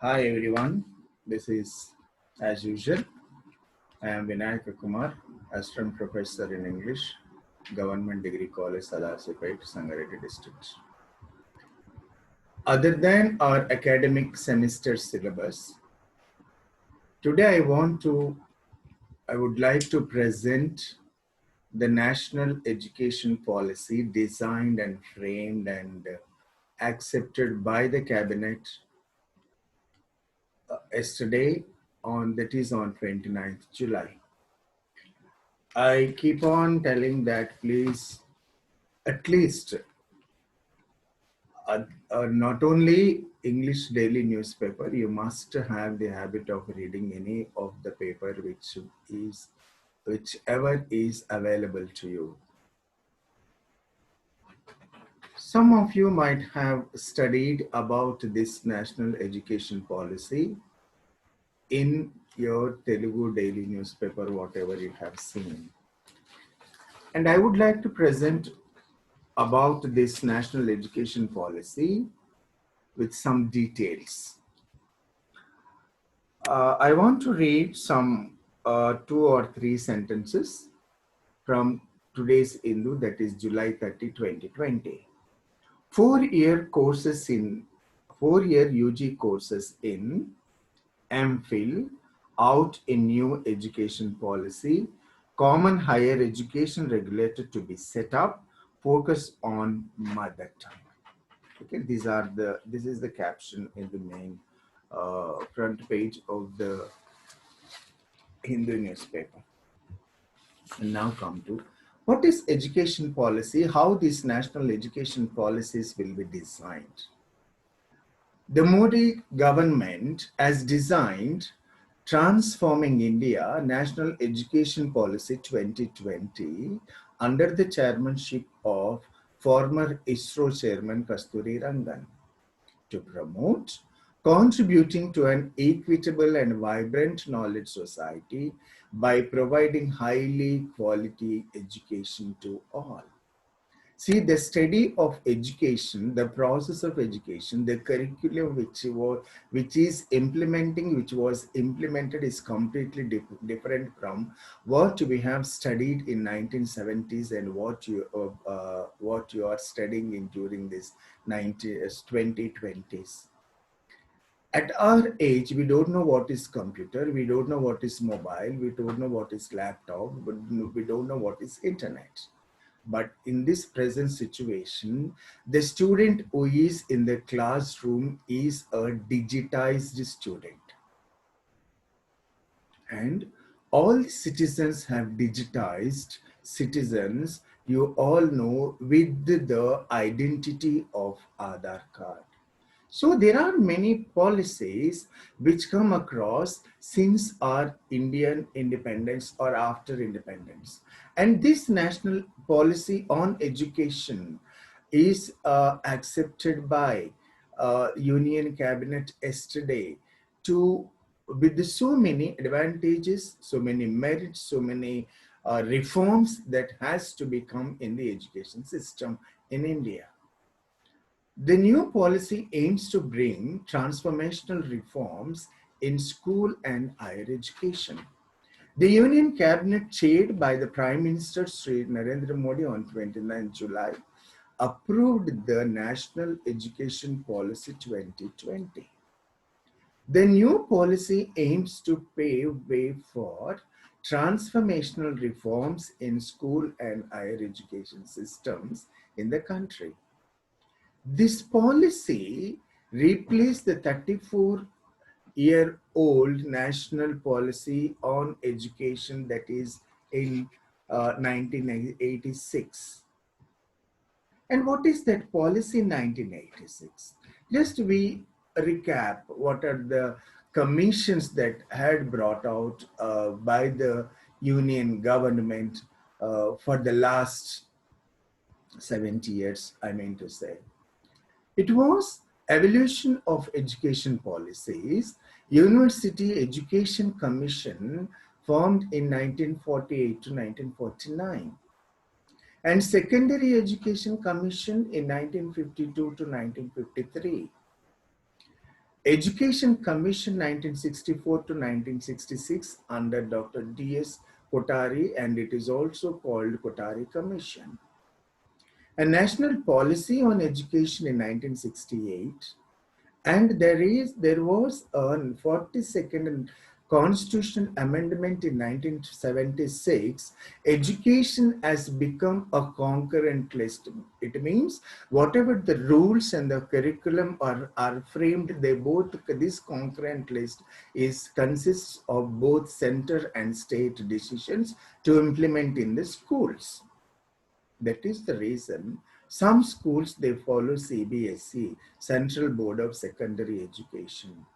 Hi everyone, this is as usual. I am Vinayak Kumar, Assistant Professor in English, Government Degree College, Salasipet, Sangareddy District. Other than our academic semester syllabus, today I would like to present the National Education Policy designed and framed and accepted by the Cabinet yesterday on 29th July. I keep on telling that please at least not only English daily newspaper, you must have the habit of reading any of the paper whichever is available to you. Some of you might have studied about this national education policy in your Telugu daily newspaper, whatever you have seen. And I would like to present about this national education policy with some details. I want to read some two or three sentences from today's Hindu, that is July 30, 2020. 4-year courses in 4-year UG courses in MPhil out in new education policy, common higher education regulator to be set up, focus on mother tongue. Okay, this is the caption in the main front page of the Hindu newspaper. And now come to what is education policy, how these national education policies will be designed. The Modi government has designed Transforming India National Education Policy 2020 under the chairmanship of former ISRO chairman Kasturi Rangan to promote contributing to an equitable and vibrant knowledge society by providing highly quality education to all. See, the study of education, the process of education, the curriculum which was implemented is completely different from what we have studied in 1970s and what you are studying in during this 2020s. At our age, we don't know what is computer, we don't know what is mobile, we don't know what is laptop, but we don't know what is internet. But in this present situation, the student who is in the classroom is a digitized student. And all citizens have digitized citizens, you all know, with the identity of Aadhaar card. So there are many policies which come across since our Indian independence or after independence. And this national policy on education is accepted by Union Cabinet yesterday to with so many advantages, so many merits, so many reforms that has to become in the education system in India. The new policy aims to bring transformational reforms in school and higher education. The Union Cabinet, chaired by the Prime Minister Sri Narendra Modi on 29 July, approved the National Education Policy 2020. The new policy aims to pave way for transformational reforms in school and higher education systems in the country. This policy replaced the 34-year-old national policy on education that is in 1986. And what is that policy in 1986? Just we recap what are the commissions that had brought out by the union government for the last 70 years, I mean to say. It was evolution of education policies, University Education Commission formed in 1948 to 1949, and Secondary Education Commission in 1952 to 1953. Education Commission 1964 to 1966 under Dr. D.S. Kothari, and it is also called Kothari Commission. A national policy on education in 1968, and there was a 42nd constitutional amendment in 1976. Education has become a concurrent list. It means whatever the rules and the curriculum are framed, this concurrent list consists of both center and state decisions to implement in the schools. That is the reason some schools, they follow CBSE, Central Board of Secondary Education.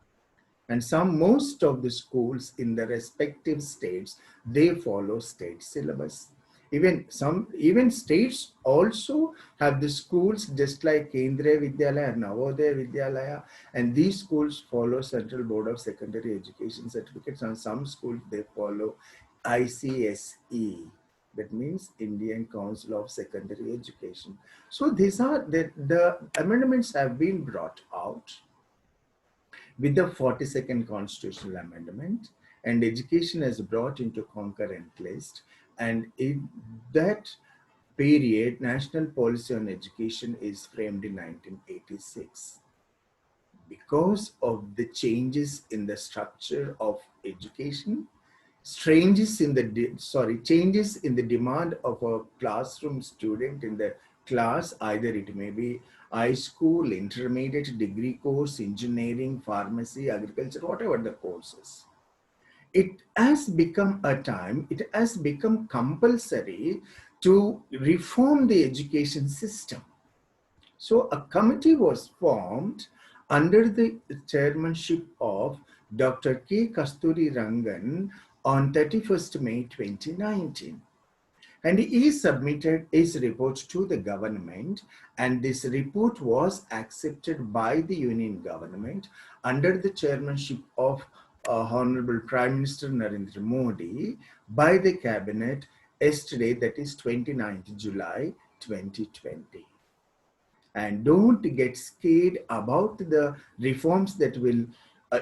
And most of the schools in the respective states, they follow state syllabus. Even states also have the schools just like Kendriya Vidyalaya and Navodaya Vidyalaya, and these schools follow Central Board of Secondary Education certificates, and some schools, they follow ICSE. That means Indian Council of Secondary Education. So these are the amendments have been brought out with the 42nd constitutional amendment, and education is brought into concurrent list. And in that period, national policy on education is framed in 1986. Because of the changes in the structure of education, changes in the demand of a classroom student in the class, either it may be high school, intermediate, degree course, engineering, pharmacy, agriculture, whatever the courses. It has become compulsory to reform the education system. So a committee was formed under the chairmanship of Dr. K. Kasturi Rangan on 31st May 2019. And he submitted his report to the government, and this report was accepted by the Union government under the chairmanship of Honorable Prime Minister Narendra Modi by the cabinet yesterday, that is 29th July 2020. And don't get scared about the reforms that will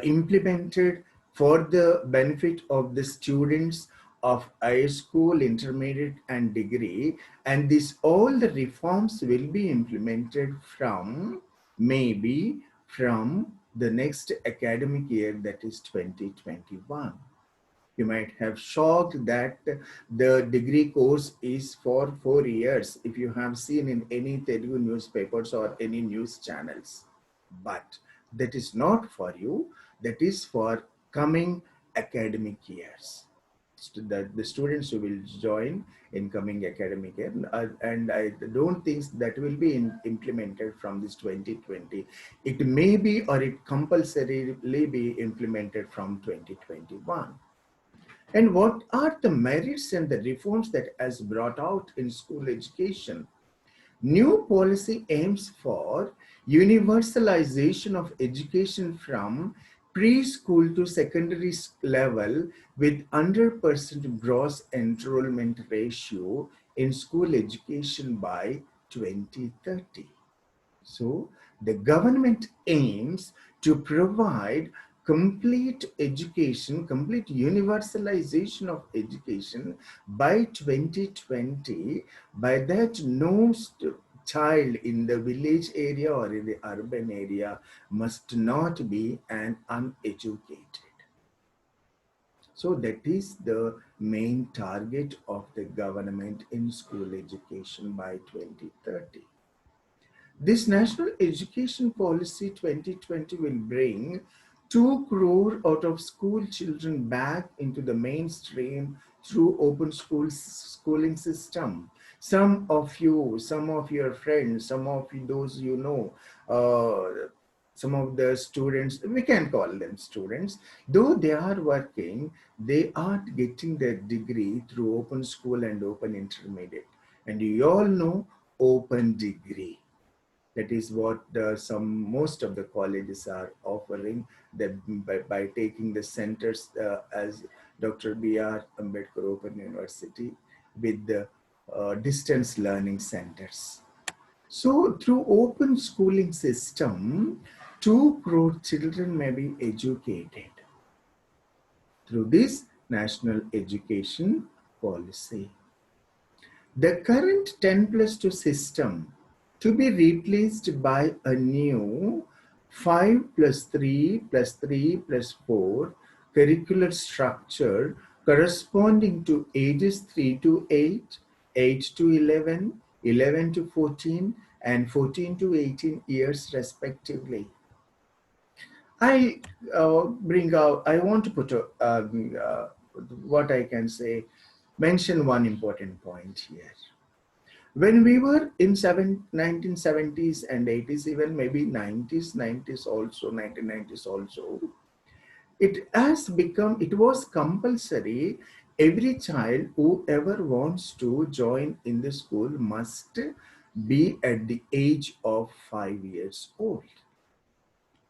implemented for the benefit of the students of high school, intermediate and degree. And all the reforms will be implemented from the next academic year, that is 2021. You might have shocked that the degree course is for 4 years if you have seen in any Telugu newspapers or any news channels. But that is not for you. That is for coming academic years. The students who will join in coming academic year, and I don't think that will be implemented from this 2020. It may be, or it compulsorily be implemented from 2021. And what are the merits and the reforms that has brought out in school education? New policy aims for universalization of education from preschool to secondary level with 100% gross enrollment ratio in school education by 2030. So the government aims to provide complete education, complete universalization of education by 2020. By that, no child in the village area or in the urban area must not be an uneducated. So that is the main target of the government in school education by 2030. This National Education Policy 2020 will bring 2 crore out of school children back into the mainstream through open schooling system. Some of your friends, some of those you know, some of the students, we can call them students, though they are working, they are getting their degree through open school and open intermediate. And you all know open degree. That is what most of the colleges are offering, that by taking the centers as Dr. B.R. Ambedkar Open University with the distance learning centers. So through open schooling system, 2 crore children may be educated through this national education policy. The current 10 plus 2 system to be replaced by a new 5 plus 3 plus 3 plus 4 curricular structure corresponding to ages 3 to 8, 8 to 11, 11 to 14, and 14 to 18 years respectively. I I want to put what I can say, mention one important point here. When we were in 1970s and 80s, even maybe 90s also, 1990s also, it was compulsory. Every child, whoever wants to join in the school must be at the age of 5 years old.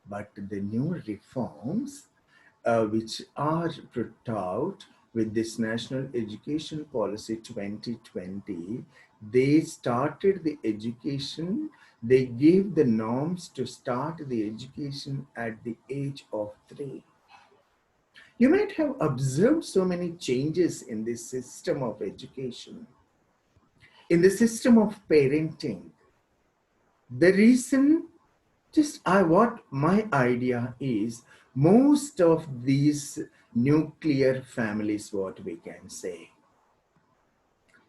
But the new reforms which are put out with this National Education Policy 2020, they started the education, they gave the norms to start the education at the age of 3. You might have observed so many changes in this system of education, in the system of parenting. The reason, what my idea is, most of these nuclear families, what we can say,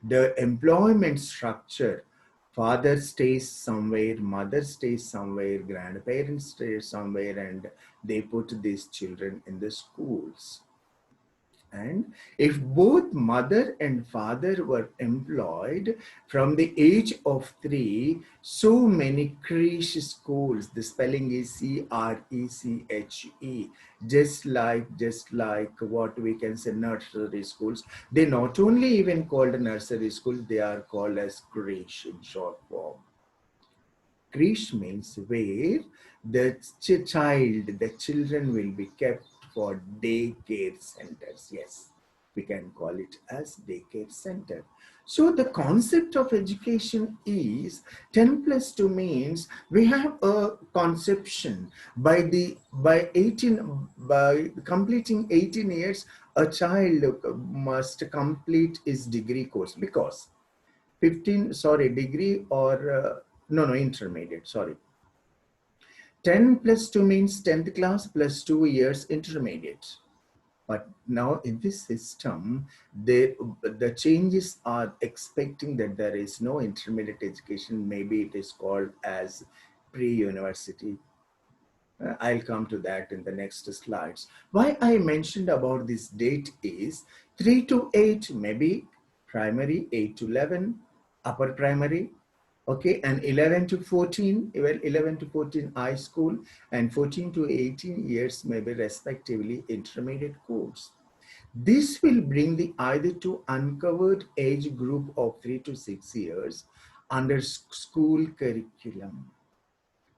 the employment structure, father stays somewhere, mother stays somewhere, grandparents stay somewhere, and they put these children in the schools. And if both mother and father were employed from the age of 3, so many creche schools, the spelling is CRECHE, just like what we can say nursery schools. They not only even called nursery schools, they are called as creche in short form. Creche means where the the children will be kept for daycare centers. Yes, we can call it as daycare center. So the concept of education is 10 plus 2 means we have a conception by 18, by completing 18 years, a child must complete his degree course, because 15, sorry, degree or no, intermediate, sorry. 10 plus 2 means 10th class plus 2 years intermediate. But now in this system, the changes are expecting that there is no intermediate education. Maybe it is called as pre-university. I'll come to that in the next slides. Why I mentioned about this date is 3 to 8, maybe primary, 8 to 11, upper primary, okay, and 11 to 14, well, 11 to 14 high school, and 14 to 18 years maybe respectively intermediate course. This will bring the either to uncovered age group of 3 to 6 years under school curriculum.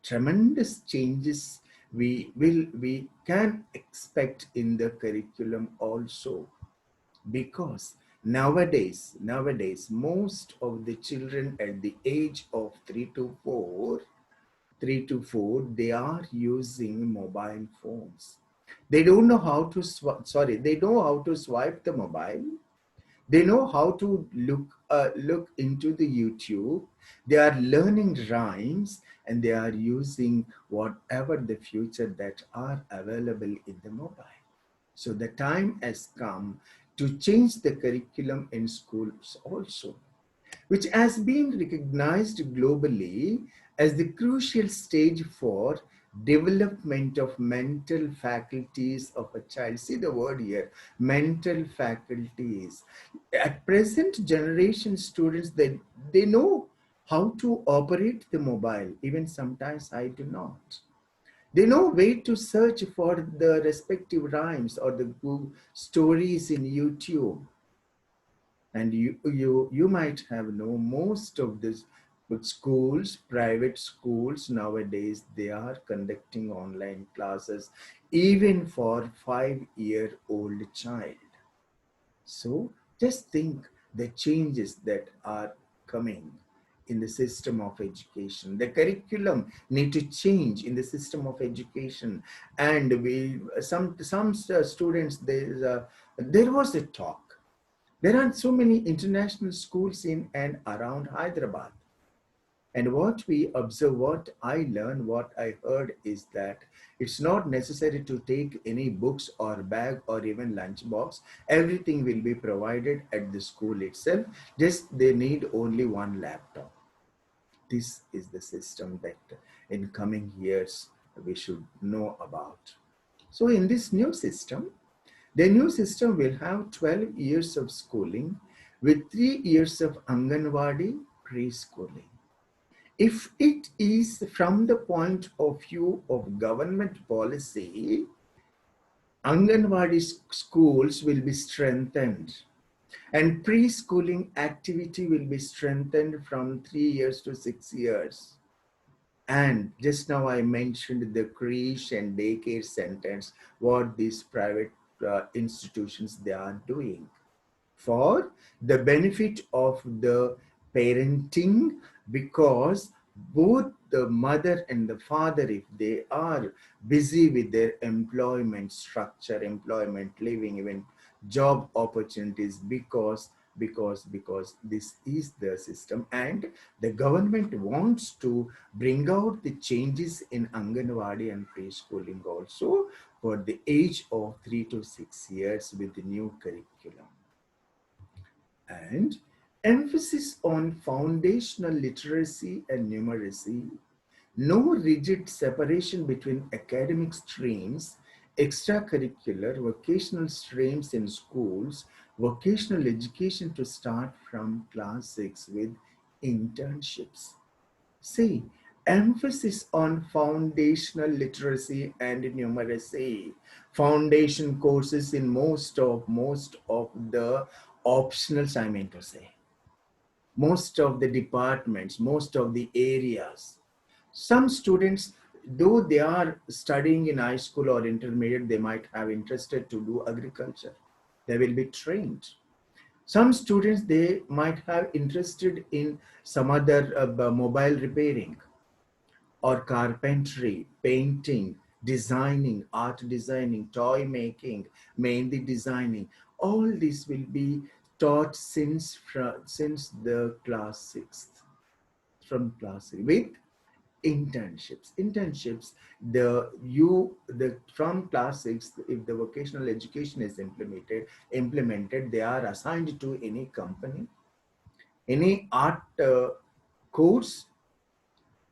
Tremendous changes we can expect in the curriculum also, because nowadays most of the children at the age of 3 to 4 they are using mobile phones. They don't know how to they know how to swipe the mobile. They know how to look into the YouTube. They are learning rhymes, and they are using whatever the future that are available in the mobile. So the time has come to change the curriculum in schools also, which has been recognized globally as the crucial stage for development of mental faculties of a child. See the word here, mental faculties. At present generation students, they know how to operate the mobile. Even sometimes I do not. They know where to search for the respective rhymes or the stories in YouTube. And you might have known most of this schools, private schools nowadays, they are conducting online classes even for 5-year-old child. So just think the changes that are coming in the system of education. The curriculum need to change in the system of education. And some students, there was a talk. There are so many international schools in and around Hyderabad. And what we observe, what I learned, what I heard is that it's not necessary to take any books or bag or even lunch box. Everything will be provided at the school itself. Just they need only one laptop. This is the system that in coming years we should know about. So in this new system, the new system will have 12 years of schooling with 3 years of Anganwadi preschooling. If it is from the point of view of government policy, Anganwadi schools will be strengthened and preschooling activity will be strengthened from 3 years to 6 years. And just now I mentioned the creche and daycare centers, what these private institutions they are doing for the benefit of the parenting, because both the mother and the father, if they are busy with their employment structure, employment, living, even job opportunities, because this is the system, and the government wants to bring out the changes in Anganwadi and preschooling also for the age of 3 to 6 years with the new curriculum. And emphasis on foundational literacy and numeracy, no rigid separation between academic streams, extracurricular, vocational streams in schools, vocational education to start from class 6 with internships. See, emphasis on foundational literacy and numeracy. Foundation courses in most of the optionals, I mean to say. Most of the departments, most of the areas. Some students, though they are studying in high school or intermediate, they might have interested to do agriculture. They will be trained. Some students, they might have interested in some other mobile repairing or carpentry, painting, designing, art designing, toy making, mehndi designing. All this will be taught since the class 6th, from class 6, with internships. The from class 6, if the vocational education is implemented, they are assigned to any company, any art course,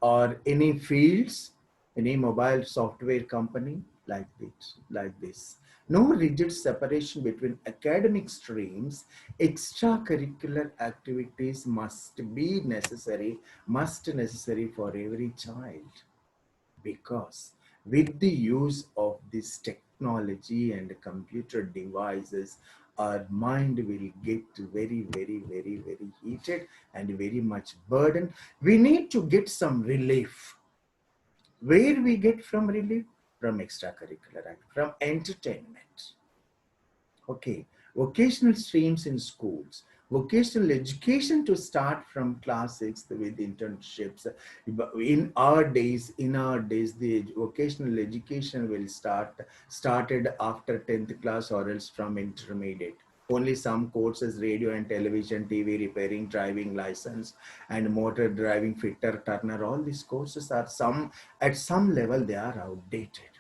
or any fields, any mobile software company, like this. No rigid separation between academic streams. Extracurricular activities must necessary for every child, because with the use of this technology and computer devices, our mind will get very heated and very much burdened. We need to get some relief. Where we get from relief? From extracurricular act, from entertainment. Okay, vocational streams in schools, vocational education to start from class 6 with internships. In our days, the vocational education will started after 10th class or else from intermediate. Only some courses, radio and television, TV repairing, driving license, and motor driving, fitter, turner, all these courses are at some level they are outdated.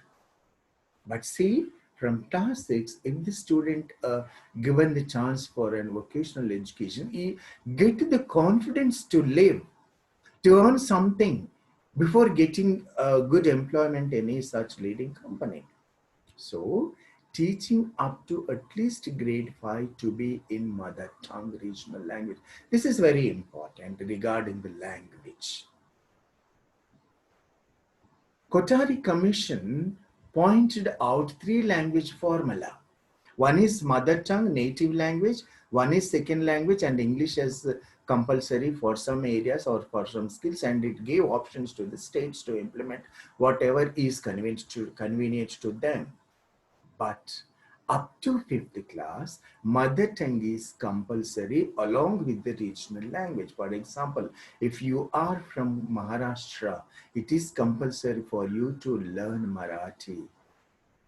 But see, from class 6, if the student given the chance for an vocational education, he get the confidence to live, to earn something before getting a good employment in any such leading company. So, teaching up to at least grade 5 to be in mother tongue regional language. This is very important regarding the language. Kothari Commission pointed out 3 language formula. One is mother tongue, native language. One is second language, and English as compulsory for some areas or for some skills. And it gave options to the states to implement whatever is convenient to them. But Up to 5th class, mother tongue is compulsory along with the regional language. For example, if you are from Maharashtra, it is compulsory for you to learn Marathi.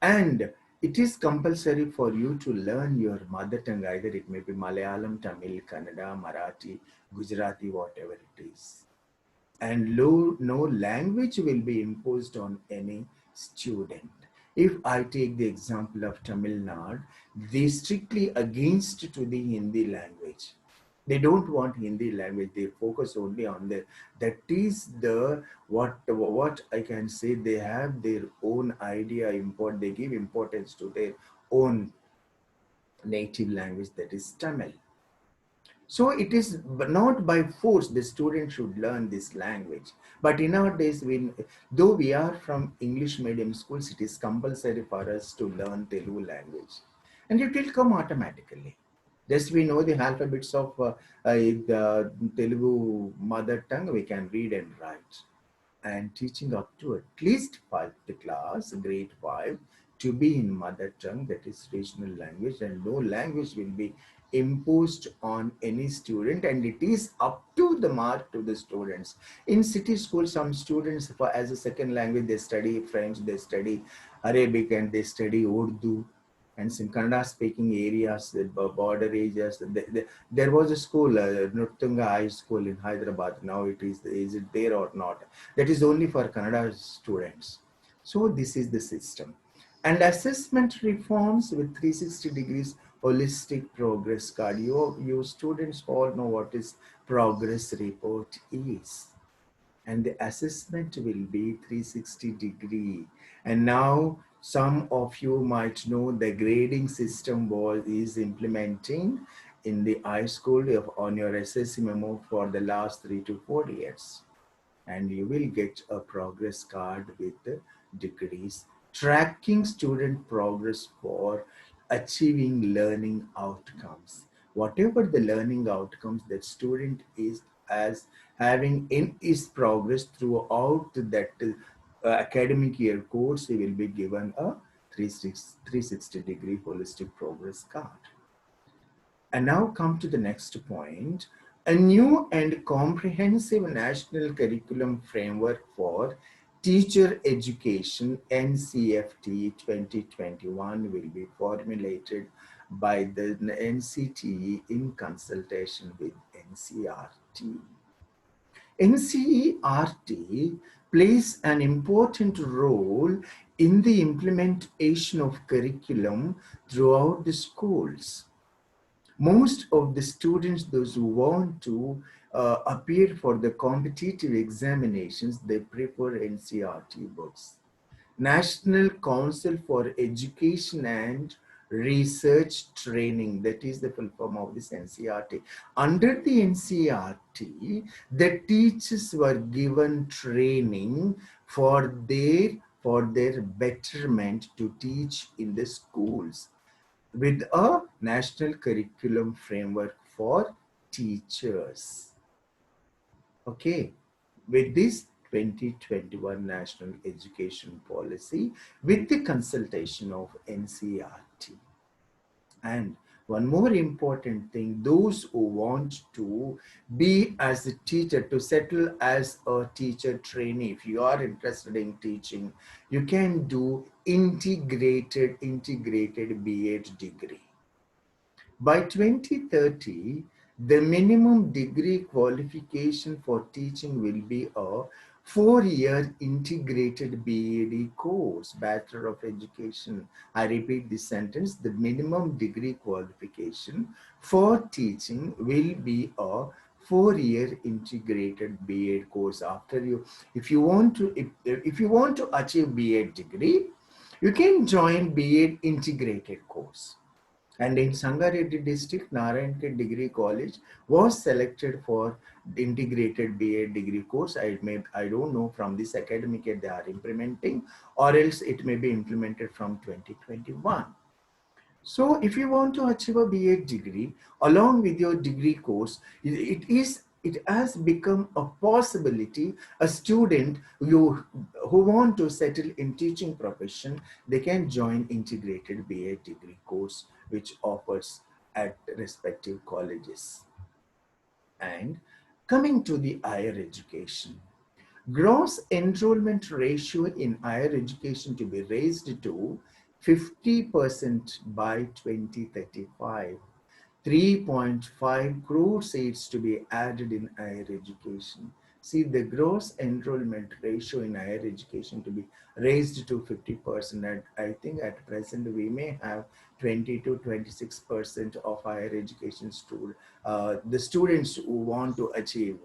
And it is compulsory for you to learn your mother tongue, either it may be Malayalam, Tamil, Kannada, Marathi, Gujarati, whatever it is. And no language will be imposed on any student. If I take the example of Tamil Nadu, they strictly against to the Hindi language. They don't want Hindi language. They focus only on that is the what I can say. They have their own idea. They give importance to their own native language, that is Tamil. So it is not by force the student should learn this language. But in our days, though we are from English medium schools, it is compulsory for us to learn Telugu language. And it will come automatically. Just we know the alphabets of the Telugu mother tongue, we can read and write. And teaching up to at least 5th class, grade 5, to be in mother tongue, that is regional language, and no language will be imposed on any student, and it is up to the mark to the students. In city school, some students as a second language, they study French, they study Arabic, and they study Urdu. And in Kannada speaking areas, the border areas, there was a school, Nuttunga High School in Hyderabad. Now is it there or not? That is only for Kannada students. So this is the system. And assessment reforms with 360 degrees holistic progress card. You students all know what is progress report is. And the assessment will be 360 degree. And now some of you might know the grading system is implementing in the high school on your SSC memo for the last 3 to 4 years. And you will get a progress card with the degrees tracking student progress for achieving learning outcomes. Whatever the learning outcomes that student is as having in his progress throughout that academic year course, he will be given a 360 degree holistic progress card. And now come to the next point. A new and comprehensive national curriculum framework for teacher education, NCFT 2021, will be formulated by the NCTE in consultation with NCERT. NCERT plays an important role in the implementation of curriculum throughout the schools. Most of the students, those who want to appear for the competitive examinations, they prefer NCERT books. National Council for Education and Research Training, that is the full form of this NCERT. Under the NCERT, the teachers were given training for their betterment to teach in the schools with a national curriculum framework for teachers. Okay, with this 2021 National Education Policy with the consultation of NCERT. And one more important thing, those who want to be as a teacher, to settle as a teacher trainee, if you are interested in teaching, you can do integrated B.Ed degree. By 2030, the minimum degree qualification for teaching will be a 4-year integrated BEd course, Bachelor of Education. I repeat this sentence, the minimum degree qualification for teaching will be a 4-year integrated BEd course. After you, if you want to achieve BEd degree, you can join BEd integrated course. And in Sangareddy district, Narayankhet Degree College was selected for the integrated BEd degree course. I don't know from this academic year they are implementing, or else it may be implemented from 2021. So if you want to achieve a BEd degree along with your degree course, it is it has become a possibility. A student who want to settle in teaching profession, they can join integrated BA degree course which offers at respective colleges. And coming to the higher education, gross enrollment ratio in higher education to be raised to 50% by 2035. 3.5 crore seats to be added in higher education. See, the gross enrollment ratio in higher education to be raised to 50%. And I think at present we may have 20 to 26% of higher education the students who want to achieve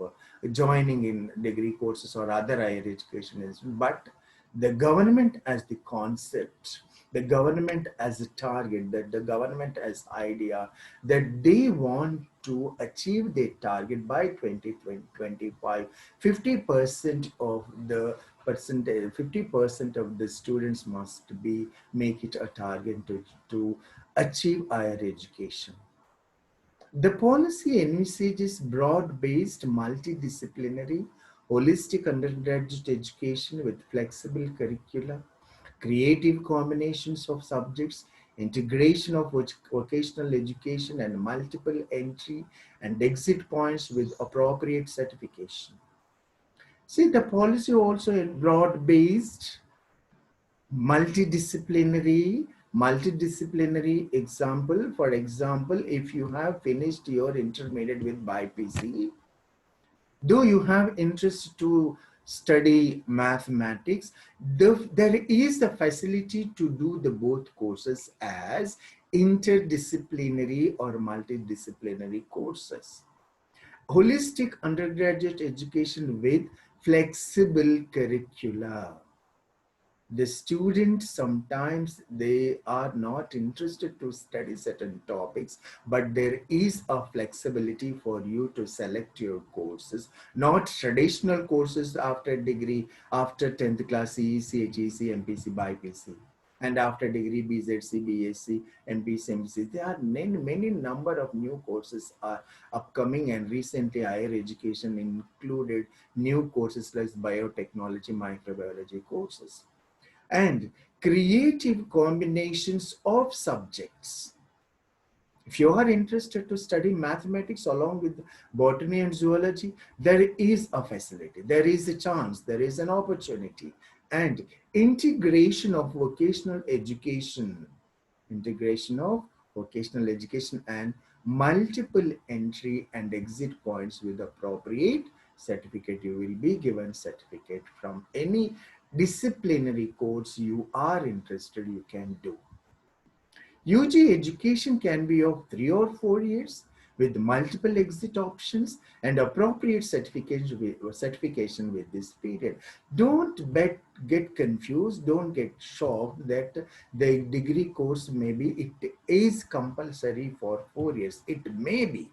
joining in degree courses or other higher education institutions. But the government as the concept, the government as a target, that the government as idea that they want to achieve their target by 2025. 50% of the percentage, 50% of the students must be make it a target to achieve higher education. The policy envisages broad-based, multidisciplinary, holistic undergraduate education with flexible curricula, creative combinations of subjects, integration of vocational education, and multiple entry and exit points with appropriate certification. See, the policy also broad-based, multidisciplinary example. For example, if you have finished your intermediate with BPC, do you have interest to study mathematics, there is the facility to do the both courses as interdisciplinary or multidisciplinary courses. Holistic undergraduate education with flexible curricula. The students sometimes they are not interested to study certain topics, but there is a flexibility for you to select your courses, not traditional courses after degree, after 10th class CEC, HEC, MPC, BPC, and after degree BZC, BSc, MPC, MPC. There are many number of new courses are upcoming, and recently higher education included new courses like biotechnology, microbiology courses, and creative combinations of subjects. If you are interested to study mathematics along with botany and zoology, there is a facility, there is a chance, there is an opportunity. And integration of vocational education and multiple entry and exit points with appropriate certificate. You will be given certificate from any disciplinary course you are interested, you can do. UG education can be of 3 or 4 years with multiple exit options and appropriate certification with this period. Don't get confused, don't get shocked that the degree course maybe it is compulsory for 4 years. It may be,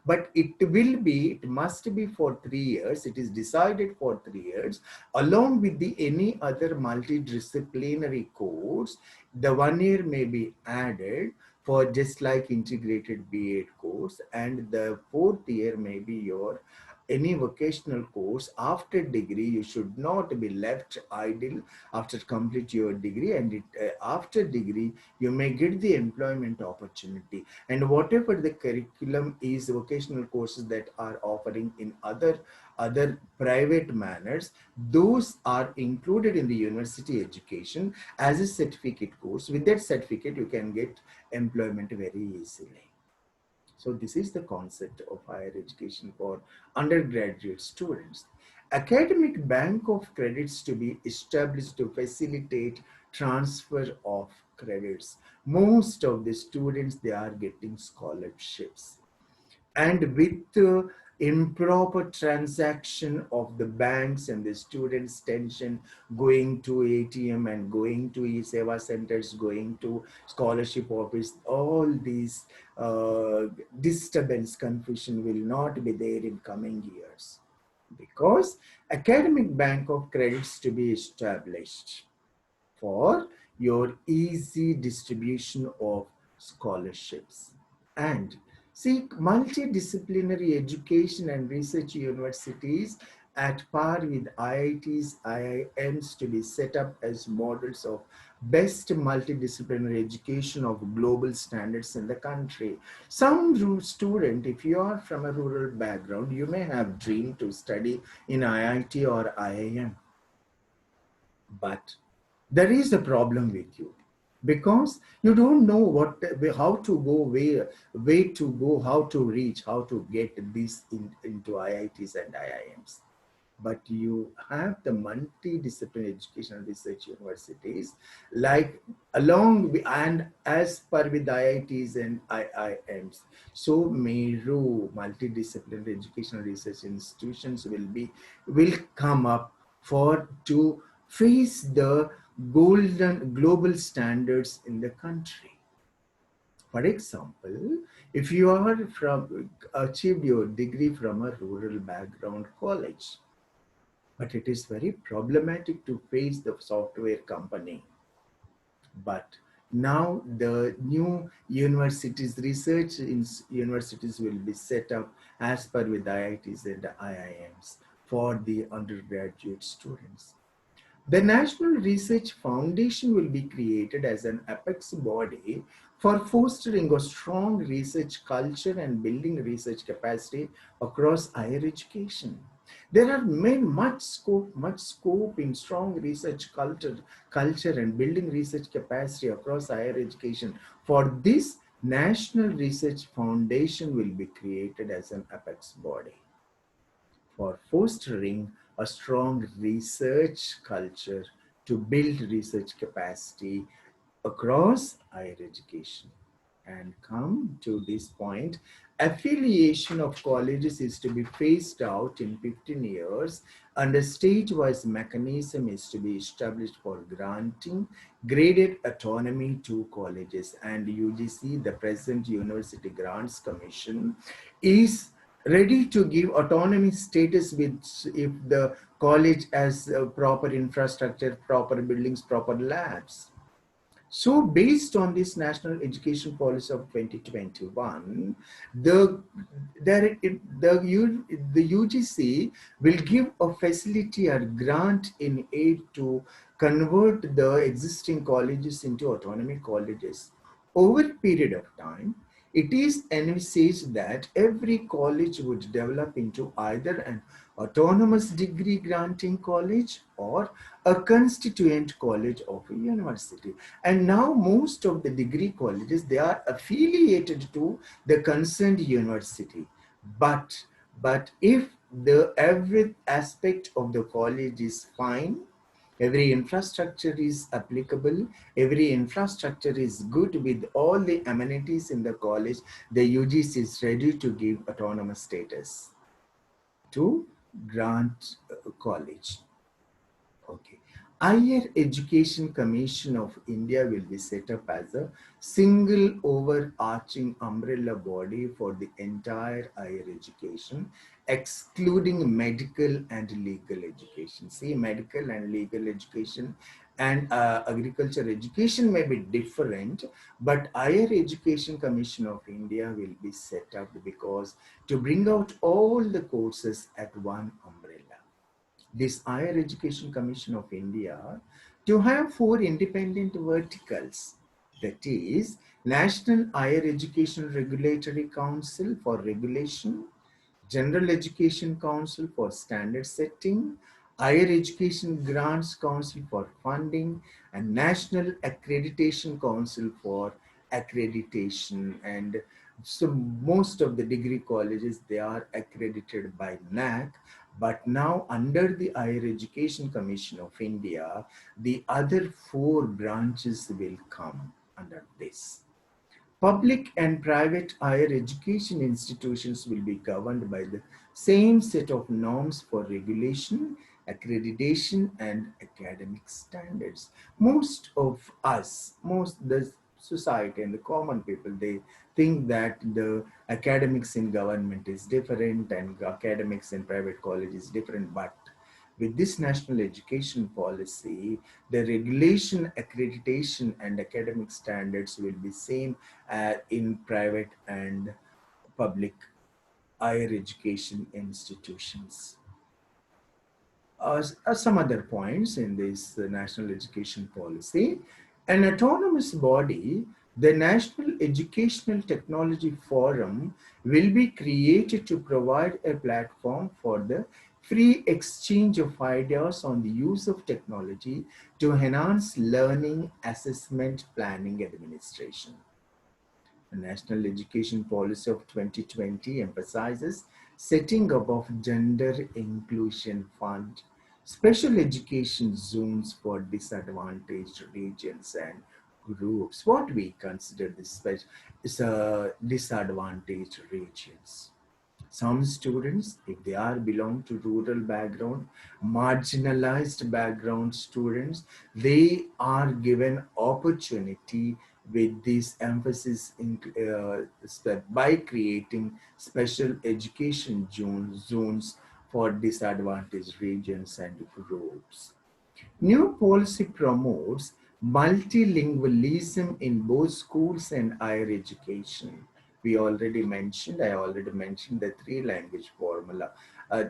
but it must be for 3 years. It is decided for 3 years, along with the any other multidisciplinary course. The 1 year may be added for just like integrated B.Ed course, and the 4th year may be your any vocational course. After degree, you should not be left idle after complete your degree, and after degree you may get the employment opportunity. And whatever the curriculum is, vocational courses that are offering in other private manners, those are included in the university education as a certificate course. With that certificate, you can get employment very easily. So this is the concept of higher education for undergraduate students. Academic bank of credits to be established to facilitate transfer of credits. Most of the students, they are getting scholarships, and with improper transaction of the banks and the students tension, going to ATM and going to e-seva centers, going to scholarship office, all these disturbance, confusion will not be there in coming years, because academic bank of credits to be established for your easy distribution of scholarships. And Seek multidisciplinary education and research universities at par with IITs, IIMs to be set up as models of best multidisciplinary education of global standards in the country. Some student, if you are from a rural background, you may have dreamed to study in IIT or IIM, but there is a problem with you because you don't know how to go, where to go, how to reach, how to get this into IITs and IIMs. But you have the multidisciplinary educational research universities, like and as per with IITs and IIMs. So Meru multidisciplinary educational research institutions will come up for to face the golden global standards in the country. For example, if you are from achieved your degree from a rural background college, but it is very problematic to face the software company. But now the new universities, universities will be set up as per with IITs and IIMs for the undergraduate students. The National Research Foundation will be created as an apex body for fostering a strong research culture and building research capacity across higher education. There are much scope in strong research culture and building research capacity across higher education. For this, National Research Foundation will be created as an apex body for fostering a strong research culture to build research capacity across higher education. And come to this point, affiliation of colleges is to be phased out in 15 years and a stage-wise mechanism is to be established for granting graded autonomy to colleges. And UGC, the present University Grants Commission, is ready to give autonomy status with if the college has proper infrastructure, proper buildings, proper labs. So based on this National Education Policy of 2021, the UGC will give a facility or grant in aid to convert the existing colleges into autonomy colleges. Over a period of time, it is envisaged that every college would develop into either an autonomous degree granting college or a constituent college of a university. And now most of the degree colleges, they are affiliated to the concerned university. But if the every aspect of the college is fine, every infrastructure is applicable, every infrastructure is good with all the amenities in the college, the UGC is ready to give autonomous status to grant college. Okay. Higher Education Commission of India will be set up as a single overarching umbrella body for the entire higher education, excluding medical and legal education. See, medical and legal education and agriculture education may be different, but Higher Education Commission of India will be set up because to bring out all the courses at one umbrella. This Higher Education Commission of India to have four independent verticals, that is National Higher Education Regulatory Council for regulation, General Education Council for standard setting, Higher Education Grants Council for funding, and National Accreditation Council for accreditation. And so most of the degree colleges, they are accredited by NAC, but now under the Higher Education Commission of India, the other four branches will come under this. Public and private higher education institutions will be governed by the same set of norms for regulation, accreditation, and academic standards. Most of us, most the society and the common people, they think that the academics in government is different and academics in private college is different, but with this national education policy, the regulation, accreditation, and academic standards will be same in private and public higher education institutions. Some other points in this national education policy, an autonomous body, the National Educational Technology Forum, will be created to provide a platform for the free exchange of ideas on the use of technology to enhance learning, assessment, planning, administration. The National Education Policy of 2020 emphasizes setting up of gender inclusion fund, special education zones for disadvantaged regions and groups. What we consider this special is disadvantaged regions. Some students, if they are belong to rural background, marginalized background students, they are given opportunity with this emphasis in, by creating special education zones for disadvantaged regions and groups. New policy promotes multilingualism in both schools and higher education. I already mentioned the three language formula,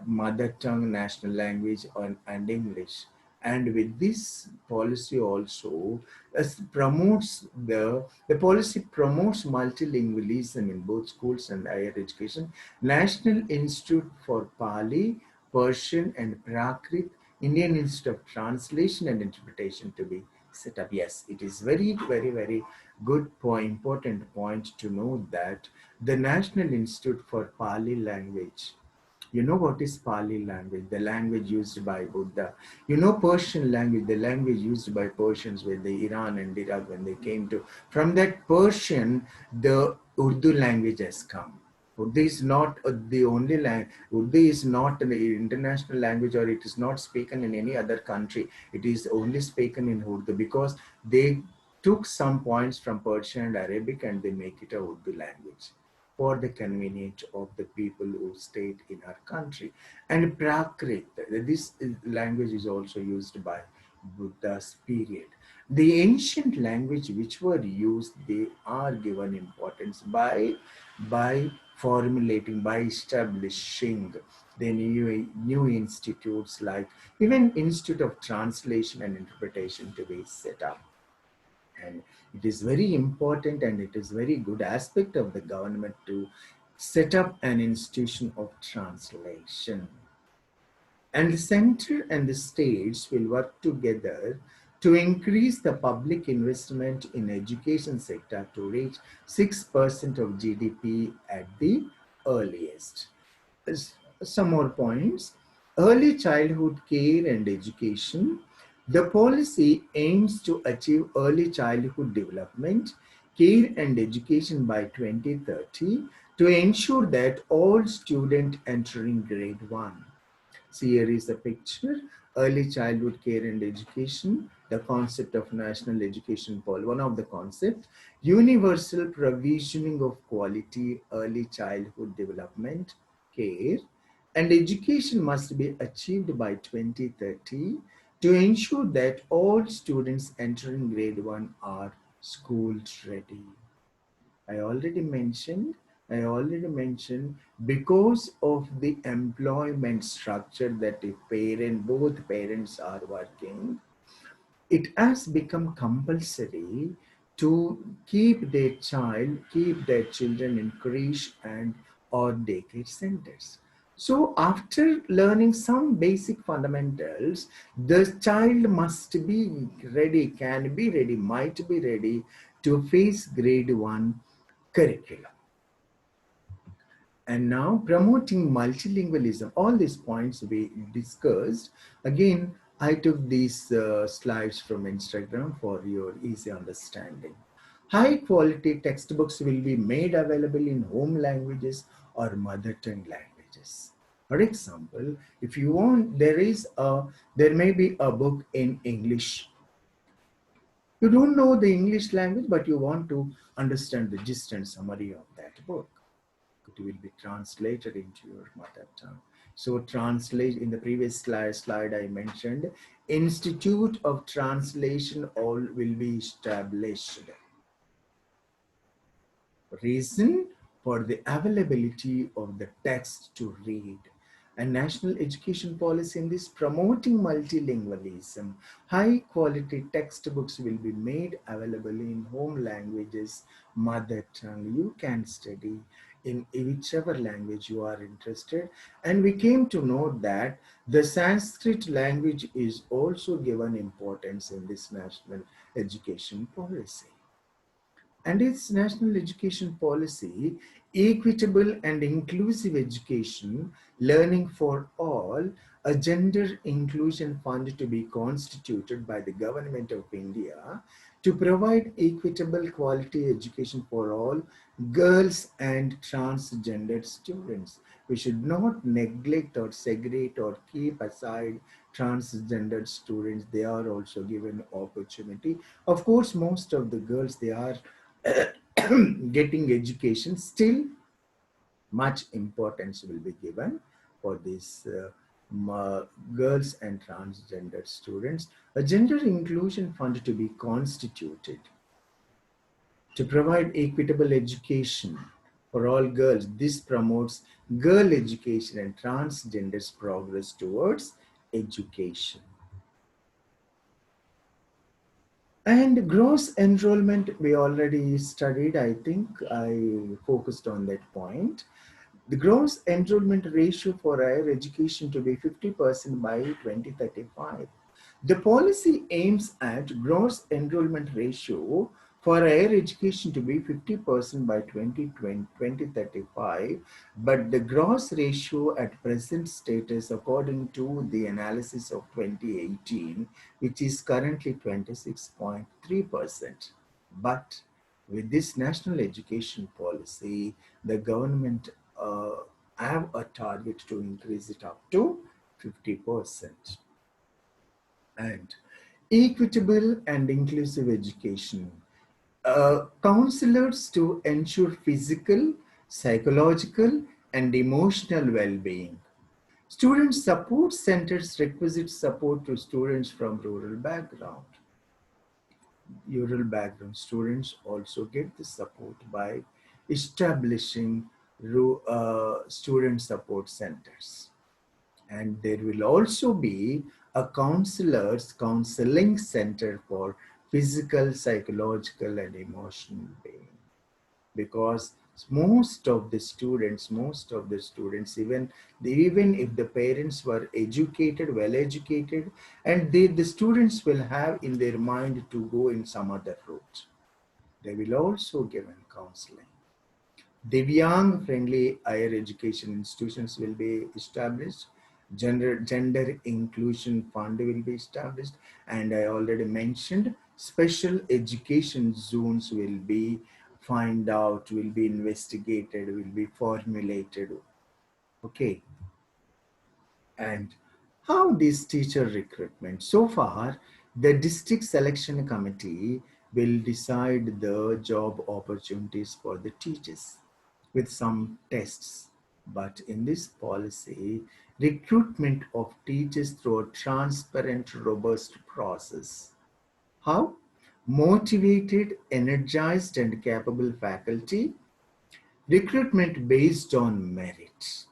mother tongue, national language, and English. And with this policy also, the policy promotes multilingualism in both schools and higher education. National Institute for Pali, Persian, and Prakrit, Indian Institute of Translation and Interpretation to be set up. Yes, it is very good point, important point to know that the National Institute for Pali Language. You know what is Pali language, the language used by Buddha. You know Persian language, the language used by Persians with the Iran and Iraq when they came to. From that Persian, the Urdu language has come. Urdu is not the only language. Urdu is not an international language, or it is not spoken in any other country. It is only spoken in Urdu because they took some points from Persian and Arabic and they make it a Urdu language for the convenience of the people who stayed in our country. And Prakrit, this language is also used by Buddha's period. The ancient language which were used, they are given importance by formulating, by establishing the new institutes like even Institute of Translation and Interpretation to be set up. And it is very important and it is very good aspect of the government to set up an institution of translation. And the center and the states will work together to increase the public investment in education sector to reach 6% of GDP at the earliest. Some more points. Early childhood care and education. The policy aims to achieve early childhood development, care and education by 2030 to ensure that all students entering grade 1. See, here is the picture, early childhood care and education, the concept of national education policy, one of the concepts, universal provisioning of quality early childhood development, care, and education must be achieved by 2030 to ensure that all students entering grade 1 are school ready. I already mentioned, I already mentioned because of the employment structure that if both parents are working, it has become compulsory to keep their children in creche and or daycare centers. So after learning some basic fundamentals, the child must be ready, can be ready, might be ready to face grade 1 curriculum. And now promoting multilingualism, all these points we discussed. Again, I took these slides from Instagram for your easy understanding. High quality textbooks will be made available in home languages or mother tongue languages. For example, if you want, there may be a book in English. You don't know the English language, but you want to understand the gist and summary of that book. It will be translated into your mother tongue. So translate, in the previous slide I mentioned, Institute of Translation all will be established. Reason, for the availability of the text to read. A national education policy in this promoting multilingualism. High quality textbooks will be made available in home languages, mother tongue. You can study in whichever language you are interested. And we came to know that the Sanskrit language is also given importance in this national education policy. And its national education policy, equitable and inclusive education, learning for all, a gender inclusion fund to be constituted by the government of India to provide equitable quality education for all girls and transgender students. We should not neglect or segregate or keep aside transgender students. They are also given opportunity. Of course, most of the girls, they are getting education. Still, much importance will be given for these girls and transgender students. A gender inclusion fund to be constituted to provide equitable education for all girls. This promotes girl education and transgender's progress towards education. And gross enrollment, we already studied. I think I focused on that point. The gross enrollment ratio for higher education to be 50% by 2035. The policy aims at gross enrollment ratio for higher education to be 50% by 2035, but the gross ratio at present status, according to the analysis of 2018, which is currently 26.3%. But with this national education policy, the government have a target to increase it up to 50%. And equitable and inclusive education. Counselors to ensure physical, psychological, and emotional well-being. Student support centers requisite support to students from rural background. Rural background students also get the support by establishing student support centers. And there will also be a counseling center for physical, psychological, and emotional being, because most of the students, even if the parents were educated, well educated, and the students will have in their mind to go in some other route, they will also given counseling. Divyang friendly higher education institutions will be established. Gender inclusion fund will be established. And I already mentioned special education zones will be will be investigated, will be formulated. Okay. And how this teacher recruitment? So far, the district selection committee will decide the job opportunities for the teachers with some tests. But in this policy, recruitment of teachers through a transparent, robust process. How? Motivated, energized, and capable faculty. Recruitment based on merit.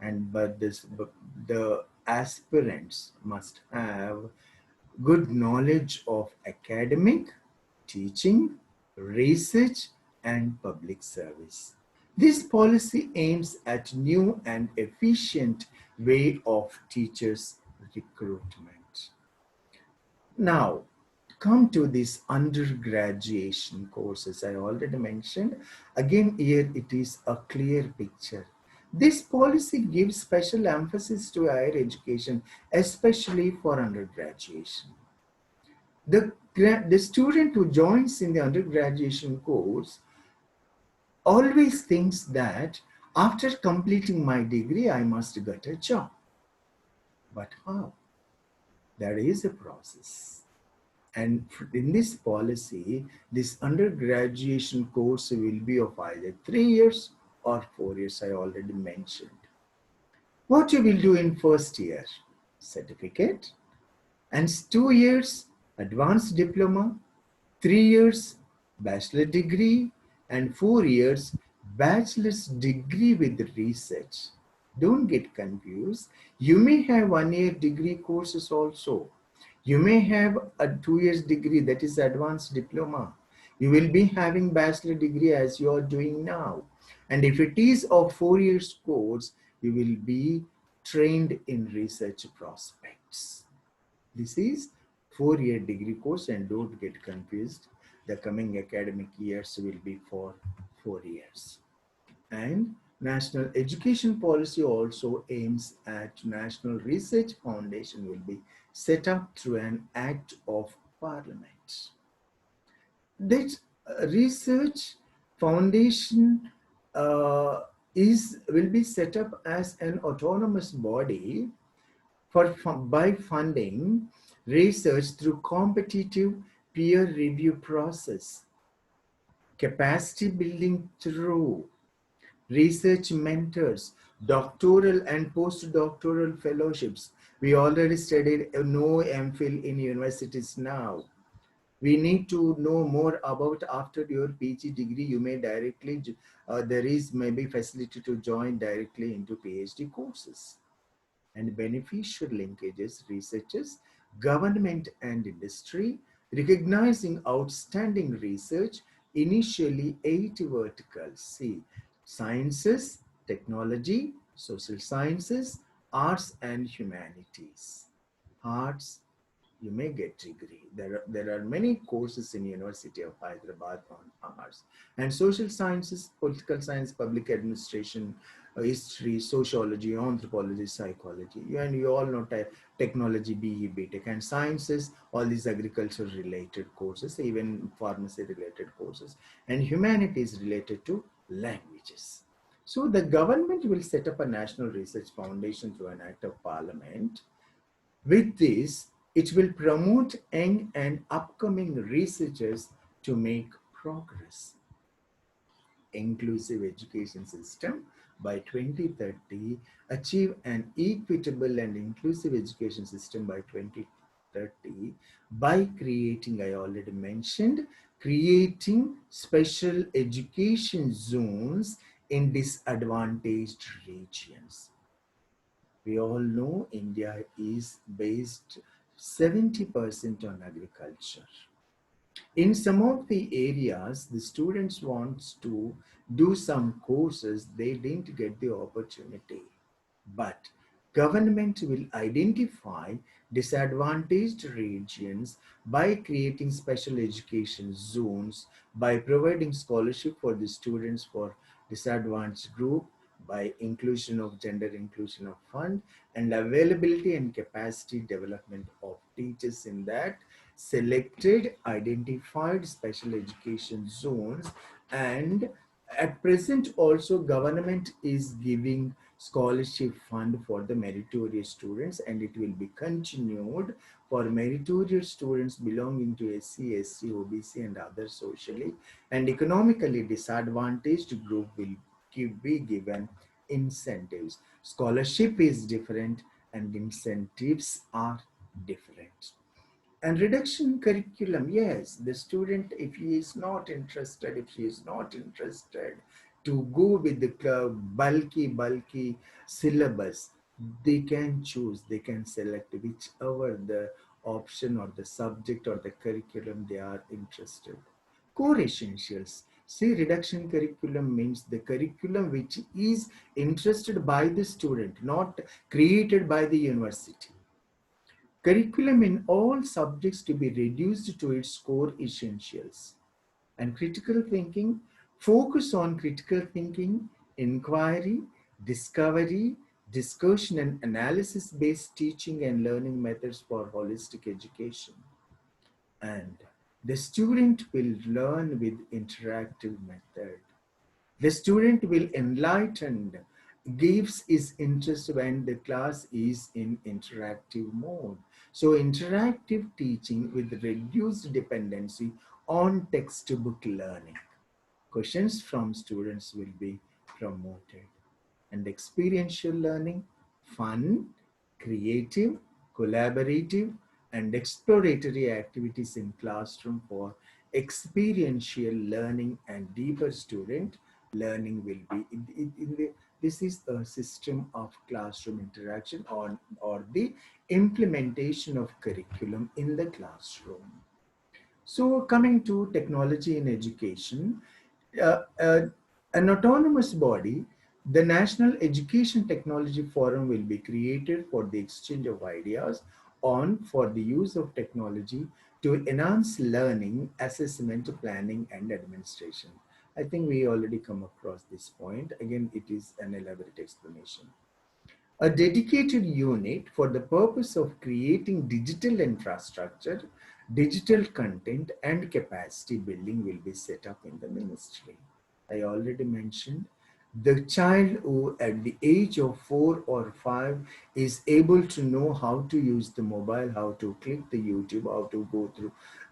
But the aspirants must have good knowledge of academic, teaching, research, and public service. This policy aims at new and efficient way of teachers recruitment. Now, come to these undergraduation courses I already mentioned. Again, here it is a clear picture. This policy gives special emphasis to higher education, especially for undergraduation. The student who joins in the undergraduation course always thinks that after completing my degree, I must get a job. But how? There is a process. And in this policy, this undergraduation course will be of either 3 years or 4 years, I already mentioned. What you will do in first year? Certificate. And 2 years, advanced diploma. 3 years, bachelor degree. And 4 years, bachelor's degree with research. Don't get confused. You may have 1 year degree courses also. You may have a 2 years degree, that is advanced diploma. You will be having bachelor degree as you are doing now. And if it is a 4 years course, you will be trained in research prospects. This is 4 year degree course, and don't get confused. The coming academic years will be for 4 years. And national education policy also aims at National Research Foundation will be set up through an act of parliament. That research foundation uh, is will be set up as an autonomous body by funding research through competitive peer review process, capacity building through research mentors, doctoral and postdoctoral fellowships. We already studied no MPhil in universities now. We need to know more about after your PG degree. You may directly, there is maybe facility to join directly into PhD courses. And beneficial linkages, researchers, government and industry, recognizing outstanding research, initially 8 verticals. See, sciences, technology, social sciences, arts and humanities. Arts, you may get degree. There are many courses in University of Hyderabad on arts. And social sciences, political science, public administration, history, sociology, anthropology, psychology. And you all know technology, BE, BTech, and sciences, all these agriculture related courses, even pharmacy related courses, and humanities related to languages. So the government will set up a National Research Foundation through an act of parliament. With this, it will promote young and upcoming researchers to make progress. Inclusive education system by 2030, achieve an equitable and inclusive education system by 2030 by creating, I already mentioned, creating special education zones in disadvantaged regions. We all know India is based 70% on agriculture. In some of the areas, the students wants to do some courses, they didn't get the opportunity. But government will identify disadvantaged regions by creating special education zones, by providing scholarship for the students for disadvantaged group, by inclusion of gender inclusion of fund, and availability and capacity development of teachers in that selected identified special education zones. And at present also government is giving scholarship fund for the meritorious students, and it will be continued for meritorious students belonging to SC, SC, OBC and other socially and economically disadvantaged group will be given incentives. Scholarship is different and incentives are different. And reduction curriculum, yes, the student, if he is not interested, if she is not interested to go with the bulky syllabus, they can choose, they can select whichever the option or the subject or the curriculum they are interested. Core essentials. See, reduction curriculum means the curriculum which is interested by the student, not created by the university. Curriculum in all subjects to be reduced to its core essentials. And critical thinking, focus on critical thinking, inquiry, discovery, discussion and analysis based teaching and learning methods for holistic education. And the student will learn with interactive method. The student will enlightened, gives his interest when the class is in interactive mode. So interactive teaching with reduced dependency on textbook learning. Questions from students will be promoted. And experiential learning, fun, creative, collaborative, and exploratory activities in classroom for experiential learning and deeper student learning will be this is a system of classroom interaction or the implementation of curriculum in the classroom. So coming to technology in education, uh, uh, an autonomous body, the National Education Technology Forum, will be created for the exchange of ideas on for the use of technology to enhance learning, assessment, planning, and administration. I think we already come across this point. Again, it is an elaborate explanation. A dedicated unit for the purpose of creating digital infrastructure, digital content, and capacity building will be set up in the ministry. I already mentioned the child who at the age of 4 or 5 is able to know how to use the mobile, how to click the YouTube, how to go through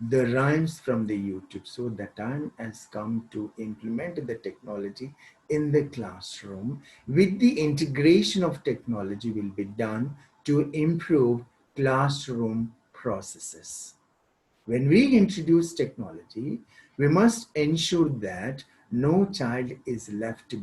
the rhymes from the YouTube. So the time has come to implement the technology in the classroom. With the integration of technology will be done to improve classroom processes. When we introduce technology, we must ensure that no child is left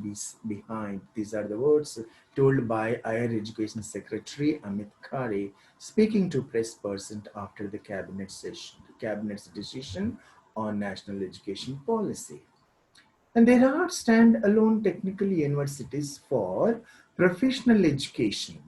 behind. These are the words told by Higher Education Secretary Amit Khare, speaking to press person after the cabinet's decision on national education policy. And there are stand-alone technical universities for professional education,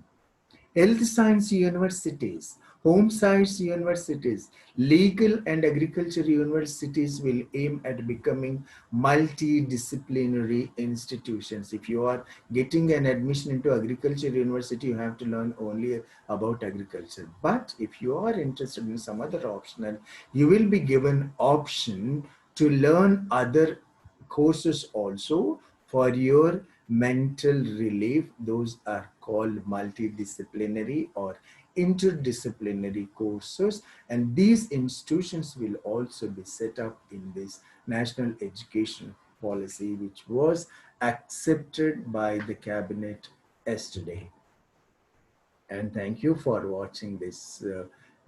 health science universities, home science universities, legal and agriculture universities will aim at becoming multidisciplinary institutions. If you are getting an admission into agriculture university, you have to learn only about agriculture. But if you are interested in some other optional, you will be given option to learn other courses also for your mental relief. Those are called multidisciplinary or interdisciplinary courses, and these institutions will also be set up in this national education policy, which was accepted by the cabinet yesterday. And thank you for watching this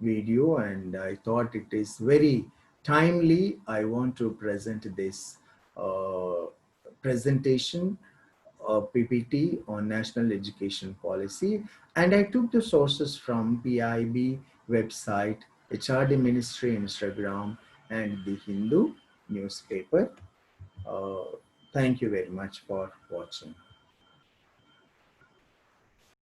video, and I thought it is very timely. I want to present this uh, presentation PPT on national education policy, and I took the sources from PIB website, HRD Ministry Instagram, and the Hindu newspaper. Thank you very much for watching.